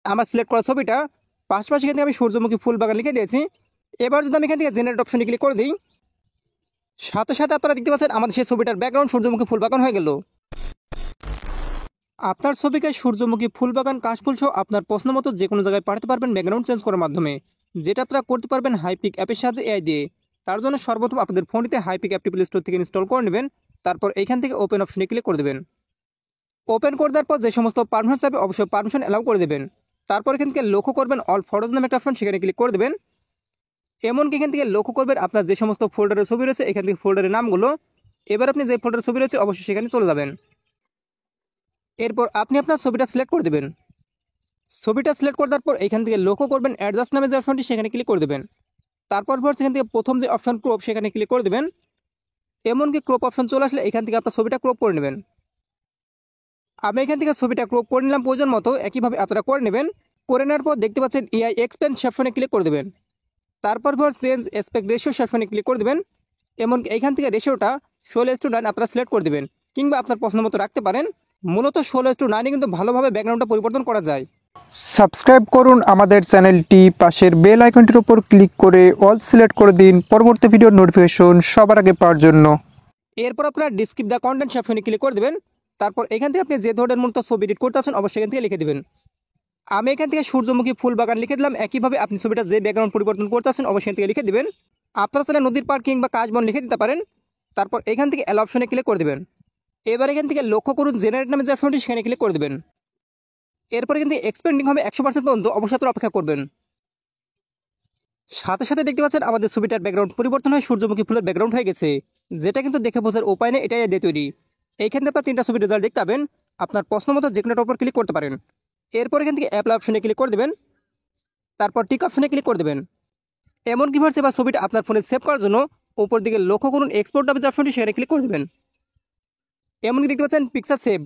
আমার সিলেক্ট করা ছবিটা, পাশাপাশি এখান থেকে আমি সূর্যমুখী ফুল বাগান লিখে দিয়েছি। এবার যদি আমি এখান থেকে জেনারেট অপশনে ক্লিক করে দিই, সাথে সাথে আপনারা দেখতে পাচ্ছেন আমাদের সেই ছবিটার ব্যাকগ্রাউন্ড সূর্যমুখী ফুল বাগান হয়ে গেল। আপনার ছবিকে সূর্যমুখী ফুল বাগান কাশফুল সহ আপনার পছন্দ মতো যে কোনো জায়গায় পাঠাতে পারবেন ব্যাকগ্রাউন্ড চেঞ্জ করার মাধ্যমে, যেটা আপনারা করতে পারবেন হাইপিক অ্যাপের সাহায্যে এআই দিয়ে। তার জন্য সর্বপ্রথম আপনাদের ফোনটিতে হাইপিক অ্যাপটি প্লে স্টোর থেকে ইনস্টল করে নেবেন। তারপর এখান থেকে ওপেন অপশনে ক্লিক করে দেবেন। ওপেন করে দেওয়ার পর যে সমস্ত পারমিশন চাবে অবশ্যই পারমিশন অ্যালাউ করে দেবেন। তারপর এখান থেকে লক্ষ্য করবেন অল ফটোজ নামে একটা অপশন, সেখানে ক্লিক করে দেবেন। এমনকি এখান থেকে লক্ষ্য করবেন আপনার যে সমস্ত ফোল্ডারের ছবি রয়েছে এখান থেকে ফোল্ডারের নামগুলো। এবার আপনি যে ফোল্ডারের ছবি রয়েছে অবশ্যই সেখানে চলে যাবেন। এরপর আপনি আপনার ছবিটা সিলেক্ট করে দেবেন। ছবিটা সিলেক্ট করে দেওয়ার পর এখান থেকে লক্ষ্য করবেন অ্যাডজাস্ট নামে যে অপশনটি সেখানে ক্লিক করে দেবেন। তারপর সেখান থেকে প্রথম যে অপশন ক্রপ সেখানে ক্লিক করে দেবেন। এমনকি ক্রপ অপশন চলে আসলে এখান থেকে আপনার ছবিটা ক্রপ করে নেবেন। আমি এখান থেকে ছবিটা ক্রপ করে নিলাম প্রয়োজন মতো, একইভাবে আপনারা করে নেবেন। করে নেওয়ার পর দেখতে পাচ্ছেন এআই এক্সপ্যান্ড সেকশনে ক্লিক করে দেবেন। তারপর চেঞ্জ অ্যাসপেক্ট রেশিও সেকশনে ক্লিক করে দেবেন। এমনকি এখান থেকে রেশিওটা 16:9 আপনারা সিলেক্ট করে দেবেন, কিংবা আপনার পছন্দ মতো রাখতে পারেন। মূলত 16:9 কিন্তু ভালোভাবে ব্যাকগ্রাউন্ডটা পরিবর্তন করা যায়। সাবস্ক্রাইব করুন আমাদের চ্যানেলটি, পাশের বেল আইকনটির উপর ক্লিক করে অল সিলেক্ট করে দিন পরবর্তী ভিডিওর নোটিফিকেশন সবার আগে পাওয়ার জন্য। এরপর আপনারা ডিসক্রিপ দ্য কন্টেন্ট সেকশনে ক্লিক করে দেবেন। তারপর এখান থেকে আপনি যে ধরনের মূলত ছবি এডিট করতে আছেন অবশ্যই এখান থেকে লিখে দেবেন। আমি এখান থেকে সূর্যমুখী ফুল বাগান লিখে দিলাম। একইভাবে আপনি ছবিটা যে ব্যাকগ্রাউন্ড পরিবর্তন করতে আছেন অবশ্যই এখান থেকে লিখে দেবেন। আপনারা চাইলে নদীর পাড় কিংবা কাশবন লিখে দিতে পারেন। তারপর এখান থেকে অ্যালো অপশনে ক্লিক করে দেবেন। এবার এখান থেকে লক্ষ্য করুন জেনারেট নামে যে অপশনটি সেখানে ক্লিক করে দেবেন। এরপরে কিন্তু এক্সপেন্ডিং হবে 100% পর্যন্ত, অবশ্যই আপনারা অপেক্ষা করবেন। সাথে সাথে দেখতে পাচ্ছেন আমাদের ছবিটার ব্যাকগ্রাউন্ড পরিবর্তন হয়ে সূর্যমুখী ফুলের ব্যাকগ্রাউন্ড হয়ে গেছে, যেটা কিন্তু দেখে বোঝার উপায় নেই এটাই দিয়ে তৈরি। এইখান থেকে আপনার 3টা ছবির রেজাল্ট দেখতে পাবেন। আপনার পছন্দ মতো যে কোনোটার উপর ক্লিক করতে পারেন। এরপর এখান থেকে অ্যাপ্লাই অপশনে ক্লিক করে দেবেন। তারপর টিক অপশনে ক্লিক করে দেবেন। এমনকি ভার্সে বা ছবিটা আপনার ফোনে সেভ করার জন্য উপর দিকে লক্ষ্য করুন এক্সপোর্ট নামে যে অপশনটি সেখানে ক্লিক করে দেবেন। এমনকি দেখতে পাচ্ছেন পিকচার সেভ,